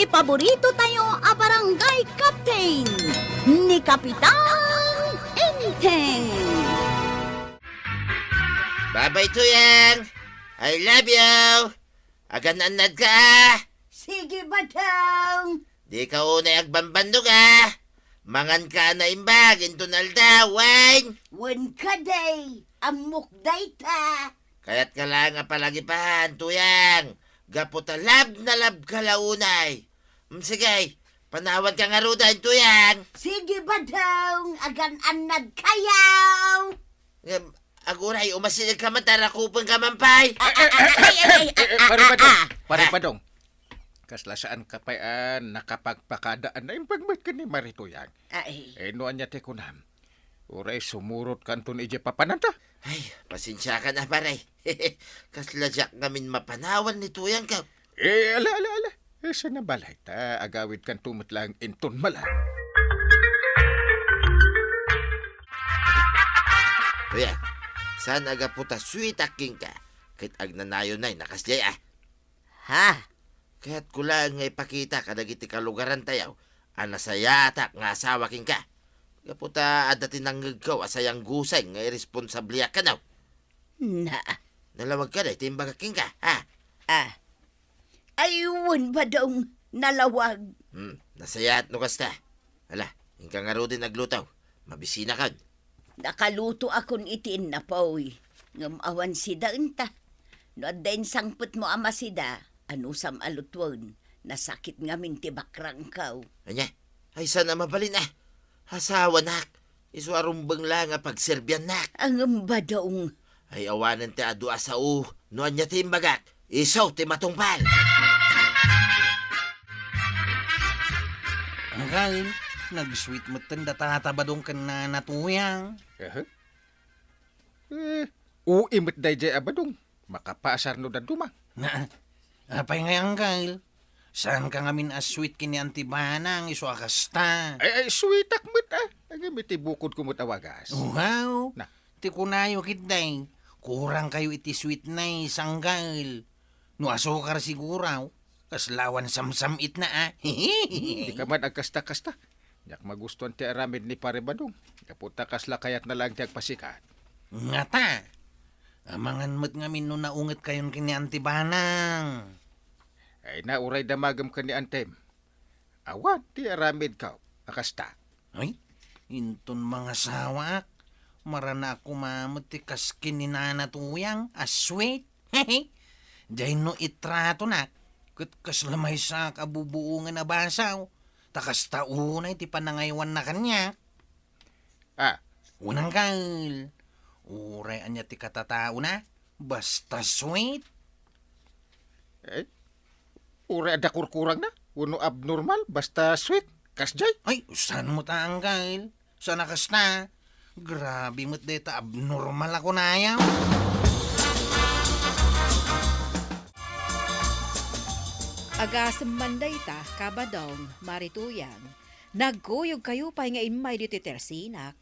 Ti paborito tayo a barangay captain ni Kapitan Enteng. Babay Tuyang! I love you! Agan-anad ka Sige badong. Di ka unay agbambandog Mangan ka na imbag, intunalda, wine! Wen ka day, amok day ta. Kaya't ka lang nga palagipan, Tuyang! Gaputa lab na lab ka launay! Sige, panawad ka nga rudan, Tuyang! Sige badong, agan anad kayaw. Aguray, umasinig ka man, tarakupang ka mampay! Pare padong. Kaslasaan ka pa nakapagpakadaan na impagmat ka ni Maritoyan. Ay, Noan niya te kunam. Uray sumurot kanton ije papananta. Ay, pasensya ka na, paray. Kasladyak ngamin mapanawan ni Tuyang ka. Ala. Sa nabalay ta, agawid kan tumot lang inton mala. Tuyang, saan aga puta sweet aking ka? Kahit agnanayo na'y nakasjay ha? Kaya't ko lang nga ipakita kadagiti kalugaran tayaw. Anasayatak nga asawa king ka. Kaputa ada tinanggag ka asayang gusay nga irresponsabliya ka naw. Na, Nalawag ka na, timbang king ka, ha? ayun badong nalawag. Nasayat no kasta. Hala, ingka nga ro din naglutaw. Mabisina ka. Nakaluto akon itin na poy. Ngamawan sida unta. No den sangput mo ama sida. Ano sam alutwon. Nasakit nga minti bakrang kaw. Anya, ay sana mabalin Hasawa nak. Iso arumbang lang nga pagserbyan nak. Ang badong. Ay awanan ti adu asao. No anya timbagak. Isaw ti matungpal. Ang kain, nag-sweet mo tanda tatabadong ka na natuyang. Uimit day jay abadong. Makapasar no daduma. Na, apay ngayang kail. Saan ka ngamin as-sweet kini antibanang iso akasta? Ay, sweetak mo't Agamiti bukod kumot awagas. Wow, Na. ti kunayo kitday. Kurang kayo iti sweet na isang kail. No asukar siguraw. Kaslawan samsamit na Di ka man agkasta-kasta. Yak magustuhan ti aramid ni pare badong. Kaputa kasla kayat na lang ti agpasikat. Nga ta. Amangan mo't ngamin no naunget kayon kini antibanang. Ay nauray damagam ka ni Antem. Awan, ti aramid ka. Akasta. Ay, inton mga sawak. Marana ako mamot ti kaskin ni nanatuyang. Aswet. Hehe. Dahil no itrato na. Kat kaslamay sa kabubuungan na basaw. Takas taunay ti panangaywan na kanya. Unang kail. Uray anya ti katatao na. Basta sweet. Uray ada kurkurang na. Uno abnormal, basta sweet. Kasjay. Ay, saan mo taang kail? Saan nakas na? Grabe mo't deta abnormal ako na ayaw. Agasam manday ta, kabadong, marituyang. Nagkuyog kayo pa nga imay dito tersinak.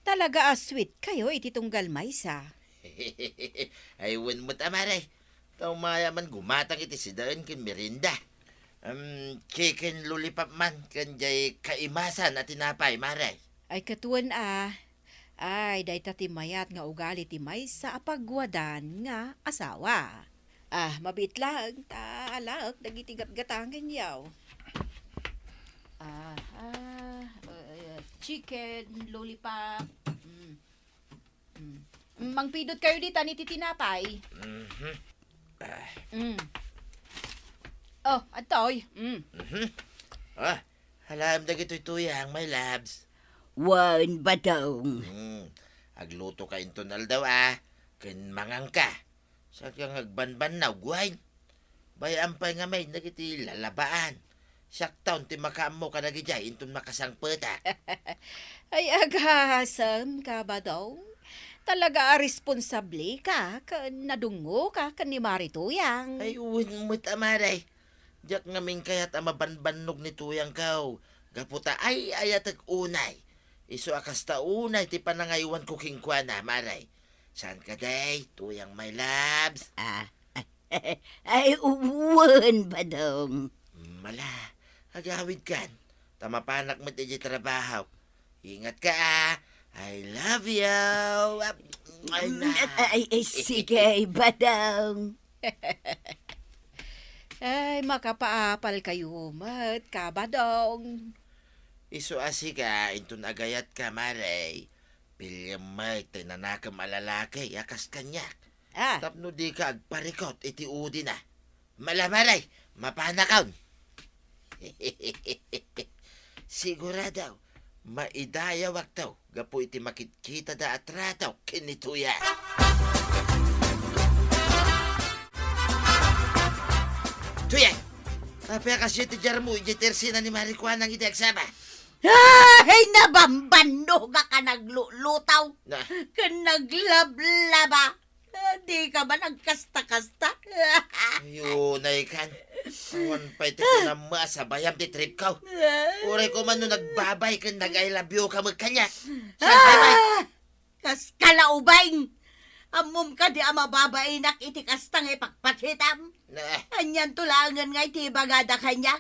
Talaga sweet kayo ititunggal maysa. Ay wan mo tamaray. Tao mayaman gumatang iti si Daan kin merinda. Chicken lollipop man kan jay kaimasan at tinapay maray. Ay katuan Ay, day tatimayat nga ugali ti maysa apagwadan nga asawa. Mabit lang, taalak, dagitigat-gatang kanyaw. Chicken, lollipop. Mangpidot kayo dito ni titinapay. Oh, atoy. Halam na gito'y tuyang, my labs. Wan badong. Agluto ka intonal daw Ken mangang ka. Sa kang agbanban na guwain. Bayaan pa nga may nagiti lalabaan. Saktaon ti makamo ka nagijay inton makasangpeta. Ay agasam ka ba daw? Talaga responsable ka, nadungo ka ni Marituyang. Ay uwin mo't amaray. Diyak ngamin kaya't amabanbanog ni tuyang kaw. Gaputa ay ayatag unay. Iso akasta unay ti panangaywan ko kingkwana maray. Saan ka day, tuyang my labs? Ay, uwan badong. Mala, Agawid kan. Tamapanak mo tayo trabaho. Ingat ka ah. I love you. Ay, na. Ay, sige, badong. Ay, makapaapal kayo, mat, kabadong. Iso asi ka, intun agayat ka, Maray. Pilyam may, tinanakam alalaki, yakas kanyak. Ah, Tapno di ka agparikot, iti udi na. Malamaray, mapanakaon. Siguradaw, maidaya waktaw, gapo iti makitkita da atrataw, kinituya. Tuya! Apa kasi iti jarmo, iti tersina ni Marikuan ang iti agsama. Ay, nabambando ka naglulutaw. Na, Ka naglablaba. Di ka ba nagkasta-kasta? yun na ikan. Awan pa iti ko na masabayam ti trip ka. Uray ko man no nagbabay ka nag-I love you ka magkanya. Saan babay? Kas kalaubay. Amom ka di amababay nak iti kastang ipagpakitam. Na, Anyan tulangan nga iti bagada kanya.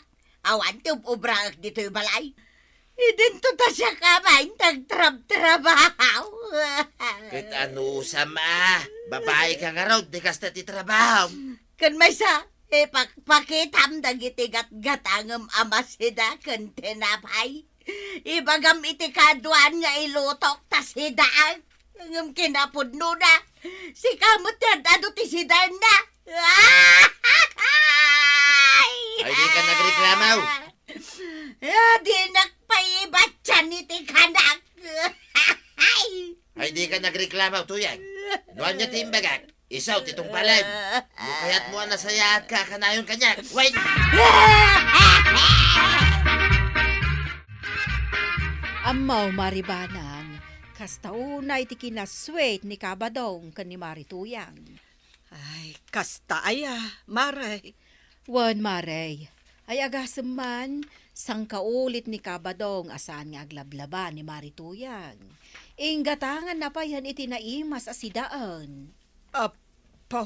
Awan ti ubrang dito yung balay. Idento ta siya kamay nagtrab-trabaho. kahit ano sama. Babae ka nga raw, di kasta ti trabaho. Kan may sa ipagpakitam dagiti gat-gatangam amasida kan tinapay. Ibagam iti kaduan nga ilutok ta sidaan. Ngam kinapudno na. Si kamot yan, ano ti sidaan na. Ay, di ka nagreklamaw. Di nakpaibat siya iti kanak. Ay, di ka nagreklamaw, tuyan. Nuan niya timbagak. Isaw, titong palan. Mukayat mo ang nasaya at kakanayon kanya. Wait! amaw maribanang, kastauna iti kinaswet ni kabadong kan ni Marituyang. Ay, kasta aya, Maray. Wan Maray, ay agasem man, sang kaulit ni kabadong asaan nga aglablaba ni Marituyang. Inggatangan na pa yan iti naimas asidaan. Apo,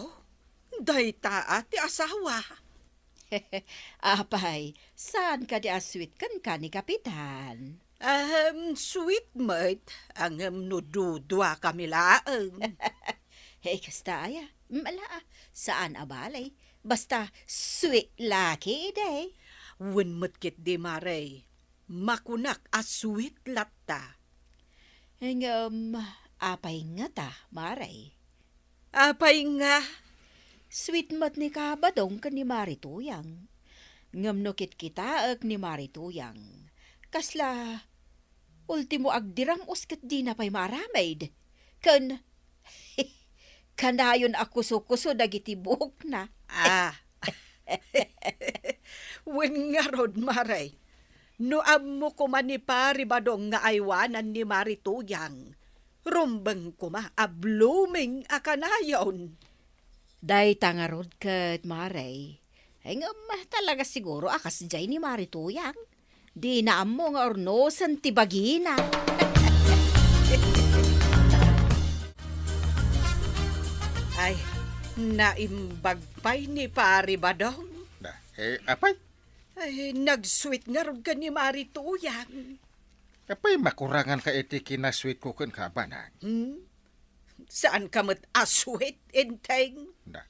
dayta ati asawa. Apay, saan ka di aswit kan ka ni Kapitan? Sweet mate, ang nududwa kami laang. Hey, kasta aya, mala, saan abalay? Basta sweet laki day. Wenmet kit di Maray, makunak a sweet latta. Hangam, apay nga ta, Maray. Apay nga, Sweet mat ni kabadong kan ni Marituyang. Ngam nukit kita ag ni Marituyang. Kasla, ultimo agdirang uskat di na pa'y maramaid. Kanayon ako sukuso dagiti buhok na. wen nga rod Maray. No mo kumanipari badong nga aywanan ni Marituyang. Rumbeng kuma a blooming a kanayon. Day tangarod kat Maray. Ay nga talaga siguro akas jay ni Marituyang. Di na mo nga ornosan tibagina. Ay, naimbagpay ni pari badong. Na, apay? Ay, nag-sweet nga rod ka ni Marituyang. Apay makurangan ka iti kinasweet ko kan kabanang. Saan ka mat asweet, inteng? Na,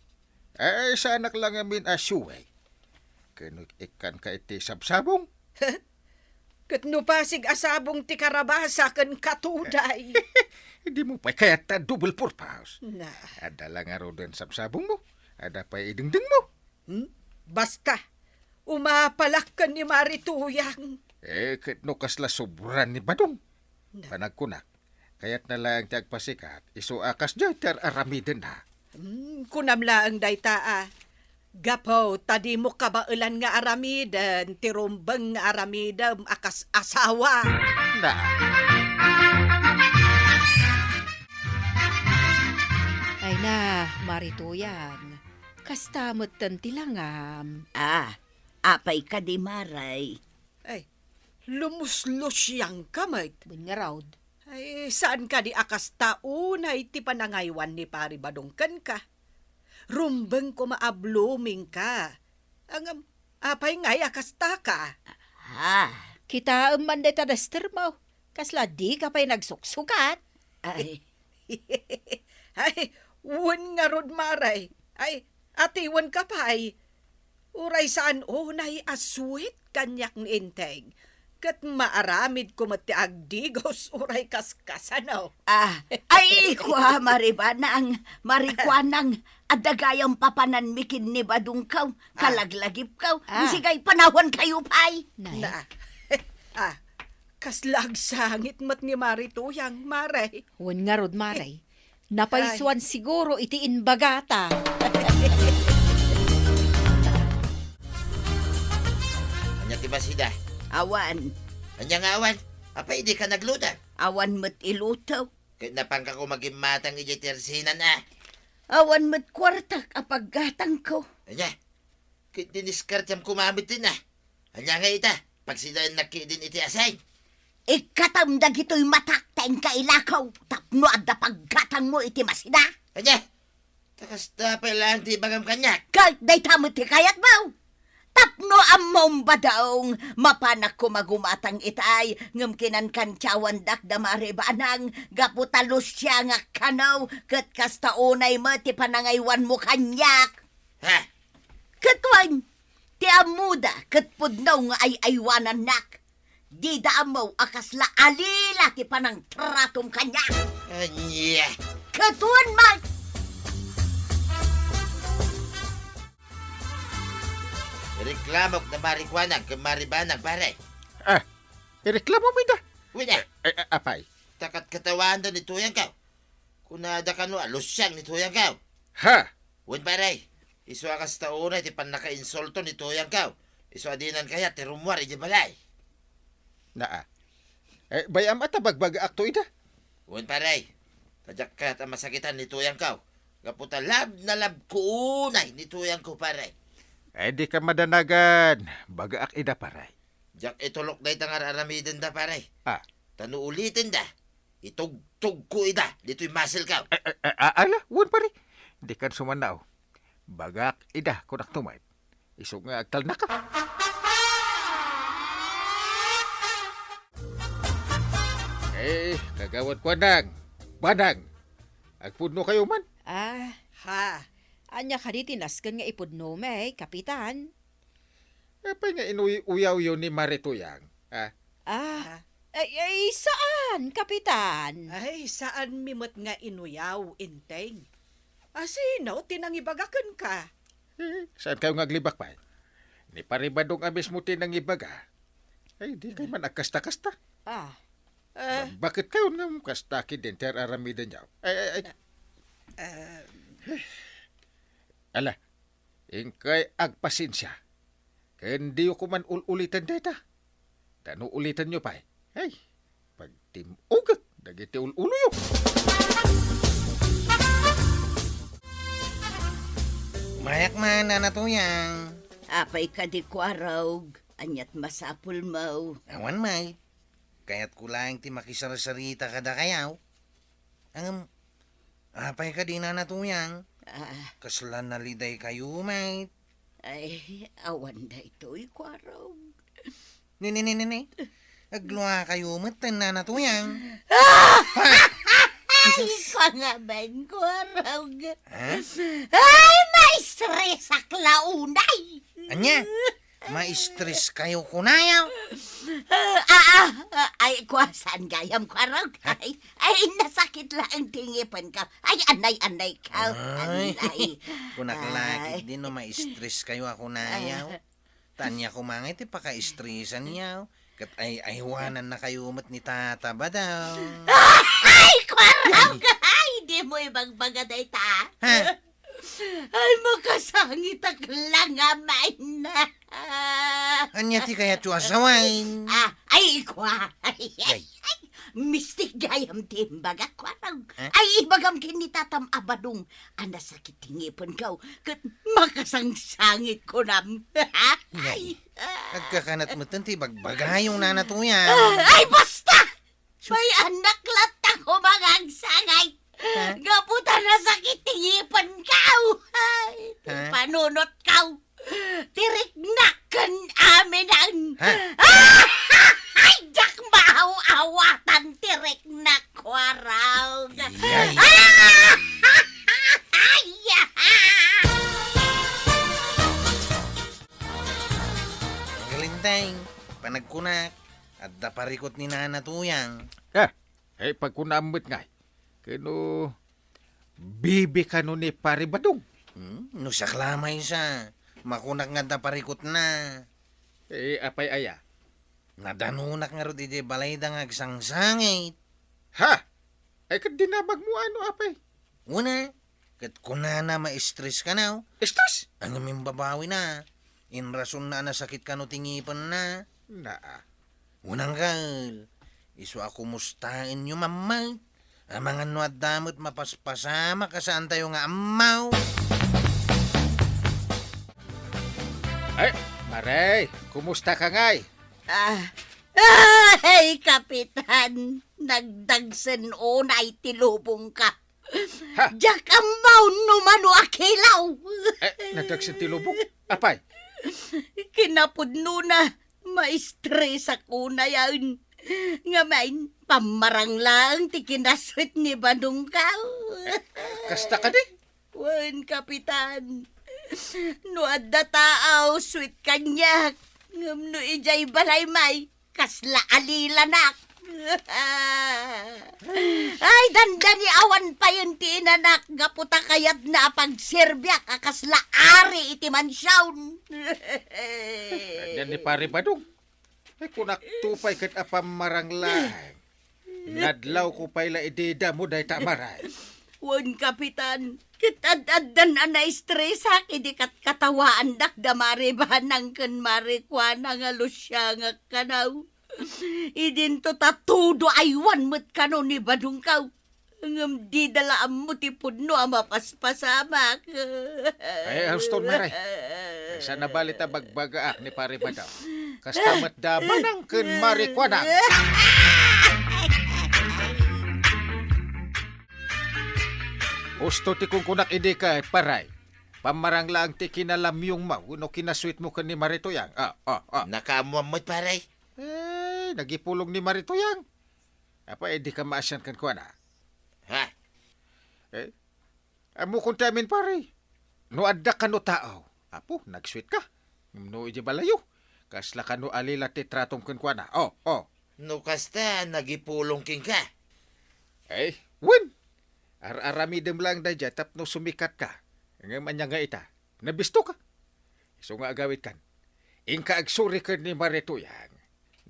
sa anak lang amin asyuway. Kanut ikan ka iti sabsabong. Kat no pasig asabong ti karabasa kan katuday. Hindi mo pa kaya ta double purpose. Na, Ada lang nga rodan sabsabong mo. Ada pa idingding mo. basta, umapalak ka ni Marituyang. Kitno kasla sobran ni Badong. Na. Panagkunak. Kaya't na lang tiyagpasikat, iso akas dyan ter aramiden na. Kunamla ang dayta Gapo, tadi mo kabailan nga aramiden, tirumbeng nga aramidem akas asawa. Na, Ay na, Marituyang. Kastamot tilangam. Apay ka di Maray. Ay, lumuslus yang kamay. Bun nga raud. Ay, saan ka di akas taunay ti panangaywan ni pari badongkan ka? Rumbeng ko maabluming ka. Ang apay ngay akas ta ka. Kita man day tadaster mo. Kasla di ka pa'y nagsuksukat. Ay, Ay, wan nga rod maray. Ay, atiwan ka pa ay. Uray saan unay aswit kanyak ni Inteng. Kat maaramid ko mati agdigos uray kaskasanaw. ay kwa maribanang, marikwanang, adagayang papanan mikin ni badungkaw, kalaglagip kaw, sigay panahon kayo pa'y. Nay, Na, kaslag sangit mat ni Marituyang maray. wan nga rod maray. Napaisuan siguro iti inbagata. Anya ti basida. Awan, Anya nga awan. Apa hindi ka nagluda? awan mo't ilutaw. Kahit napangka ko magimatang iji tersinan na. Awan mo't kwartak apaggatang ko. Anya. Kahit diniskart yung kumamit din na. Anya nga ita. Pag sila nakidin iti asay. Ikatamdag ito'y matakteng kailakaw, tapno adda paggatang mo iti masida. Anya. Takas tapay lang ti bagam kanyak. Kahit day tamot ti kayat mo. Tapno amom ba daong mapanak ko magumatang itay, ngam kinan kantyawan dak damari banang, gaputalos siya nga kanaw, kat kastaunay mo ti panangaywan mo kanyak. Ha? Katwan, ti amuda, kat pudnaw nga ay aywanan nak. Di daamaw akasla alila ti panang tratom kanyak. Anya. Katwan man, Reklamok na marikwanag ka maribanag pare. Ireklamo mo ida. Wala. Apay. Takat katawan ni tuyang ka. Kunada ka no alusyang ni tuyang ka. Ha? Wen pare. Isu akas tauna ti pan naka-insulto ni tuyang ka. Isu adinan kaya ti rumwar iti balay. Naa. Bayam ata bagbag akto ida. Wen pare. Tadyak ka ta masakitan ni tuyang ka. Gaputa lab na lab ko unay ni tuyang ko pare. Di ka madanagan. Bagaak ida paray. Jak itulok na itang araramidin da pare. Tanu ulitin da. Itugtug ko ida. Dito'y muscle ka. Ala, wan pare. Di kan sumanaw. Bagak ida kunak tumay. Isog nga agtal na ka. Kagawad ko nang. Banang. Agpudno kayo man. Ha, Anya ka di tinaskan nga ipudno may, kapitan. Apay nga inuyaw yun ni Marituyang. Ay, saan, kapitan? ay saan mimot nga inuyaw, Inteng? Asino, tinangibagakan ka? Saan kayo ngaglibak pa? Ni paribadong abis mo tinangibaga. Ay, di kayo man agkasta-kasta. Bakit kayo nga kastaki din ter aramidan niyo? Ala, ingkay agpasinsya. Hindi ko man ulitan data. Tanu ulitan nyo pa. Ay, pag timugat, dagiti ulo yun. Mayak man na tuyang. apay ka di kwarog, anyat masapul mo. Awan may. Kaya't kulang ti makisarasarita kada kayaw. Apay ka di na tuyang. Kaslan naliday kayo, mate. Ay, awan da ito'y kwarog. Nini. Agluha kayo, matan na tuyang. Ay, pangaban kwarog. Ha? Ay, may stress sa klaunay. Anya? Ma-stress kayo kunayaw. Ay, kwasan gayam kwarog. Ay, nasakit lang ang tingipan ka. Ay, anay ka. Anay. Kunaklakit din no ma-stress kayo ako nayaw. Tanya ko mga iti paka-stressan niyaw. Kat ay aywanan na kayo umat ni tata ba daw? Ay, kwarog. Ay, di mo ibang bagaday ta. Ha? Ay, makasangit ang langamay na. Anya ti kaya tuwasawain? Ay, kwa. Ay, mistik gayam timbaga kwarog. Ay, ibagam kinitatam abadong. Ana sakit tingipon kaw. Kat makasangsangit ko nam. Ay, Agkakanat mo tanti bagbagayong nanatuyan. ay, basta! May anak latang humangangsangay. Gaputa na sakit tingipan kaw. Ay, Ha? panunot kaw. Tirik na kan amin nang. Ha? Ay, jak maaw-awatan tirek na kwaraw. Yay! Ay, Ang galinteng, panagkunak, at daparikot ni Nana Tuyang. Pag kunamit nga, kano, bibi ka no ni pare badong. No siya klamay siya. Makunak nga daparikot na. Apay aya. Nadanunak nga ro di balay da nga agsangsangit. Ha? Kad dinabag mo ano, apay? Una, kat kunana ma-stress ka na. Stress? Ang aming babawi na. In rason na nasakit ka no tingipan na. Unang kal, iso ako mustain nyo mamay. Ang mga nuat damot mapaspasama kasaan tayo nga amaw. Maray, kumusta ka ngay? Ay, kapitan. Nagdagsen unay tilubong ka. Ha? Jak amaw numano akilaw. Nadagsin tilubong? Apay? Kinapudno na. Ma-stress ako na yan. Nga main, pamarang lang ti kinaswit ni Badong ka. Kasta ka di? Wan, kapitan. No adda taaw, sweet kanyak. Ngam no ijay balay may, kasla alilanak. Ay, dandani awan pa yun tinanak. Gaputa kayat na pagserbyak, akasla ari iti mansyawn. Yan ni pare badong. Kunak tupay kat apam maranglang. Nadlaw ko payla ideda mo day tamaray. Wan, kapitan. Kitad-adan na na-stress ha, kidi katawaan dak damari bahanang kan marikwana nga lusya nga kanaw. Idin to tatudo aywan mo't kano ni Badungkaw. Ngam di dala mo ti pudno ang mapaspasamak. Auston maray. Sana balita bagbagaak ni pare badaw. Kastamat daman ang ken marikwana. Gusto ti kung kunak ide ka, paray. Pamarang lang ti kinalamyong mo, no kinasweet mo ka ni Maritoyang. Nakamuamot paray. Nagipulong ni Maritoyang. Apa, di ka maasyan kan kuana. Ha? Amo kung tamin, paray. No adda ka no tao. Apo, nagsweet ka. No iji balayo. Kasla ka no alila ti tratong kan kuana. No kasta, nagipulong king ka. Wen. Ar-aramidem lang da dya, tapno sumikat ka. Ngayon anya nga ita, nabisto ka. So nga agawit kan. Ingka agsuri ka ni Maritoyang.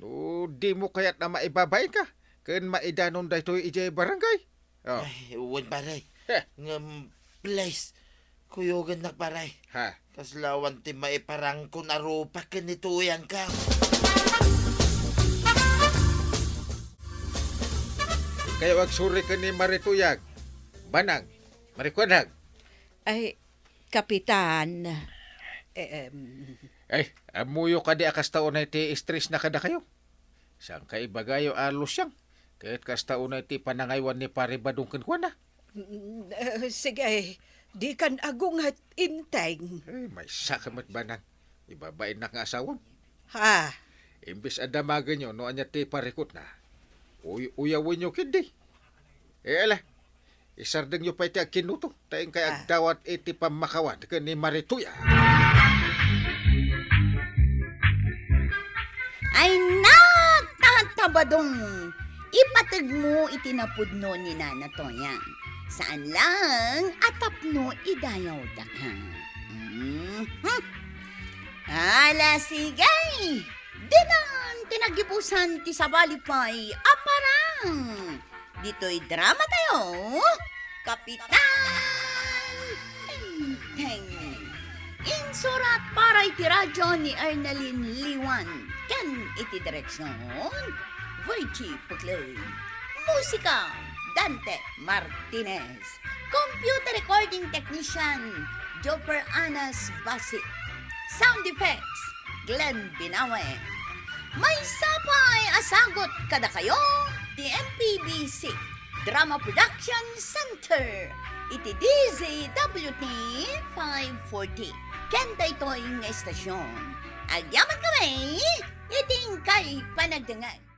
No, di mo kaya't na maibabay ka. Kan maidanon da ito ijay barangay. Ay, uwan paray. Ngam, please. Kuyogan na paray. Ha? Kaslawan ti maiparang kung arupa kanituyang ka. Kaya agsuri ka ni Maritoyang. Banang, Marikwanag. Ay, kapitan. Amuyo ka di akas taon na iti stress na kada kayo. Saan ka ibagayo alos siyang. Kahit kas taon na iti panangaywan ni pare badungkan ko na. Sige, di kan agong at inteng. May sakamat banang. Ibabain na nga asawam. Ha? Imbis adamagan nyo, no anya ti parikot na. Uyawin nyo kindi. Ala, isardeng nyo pa iti kinuto. Tayong kay agdawat iti pamakawan ka ni Marituya. Ay natabadong, ipatag mo itinapudno ni Nana Toyang. Saan lang atapno idayaw da ka. Ala sigay, dinan tinagipusan ti sabalipay aparang. Dito'y drama tayo, Kapitan Teng. Insurat para iti radyo ni Ernaline Liwan. Kan iti direksyon, Virgie Puclay. Musika, Dante Martinez. Computer recording technician, Joper Anas Basit. Sound effects, Glenn Binawe. May sapay asagot kada kayo, the MPBC Drama Production Center. Iti DZWT 540. Kenta ito nga estasyon. Agyaman kami, iting kay panagdangan.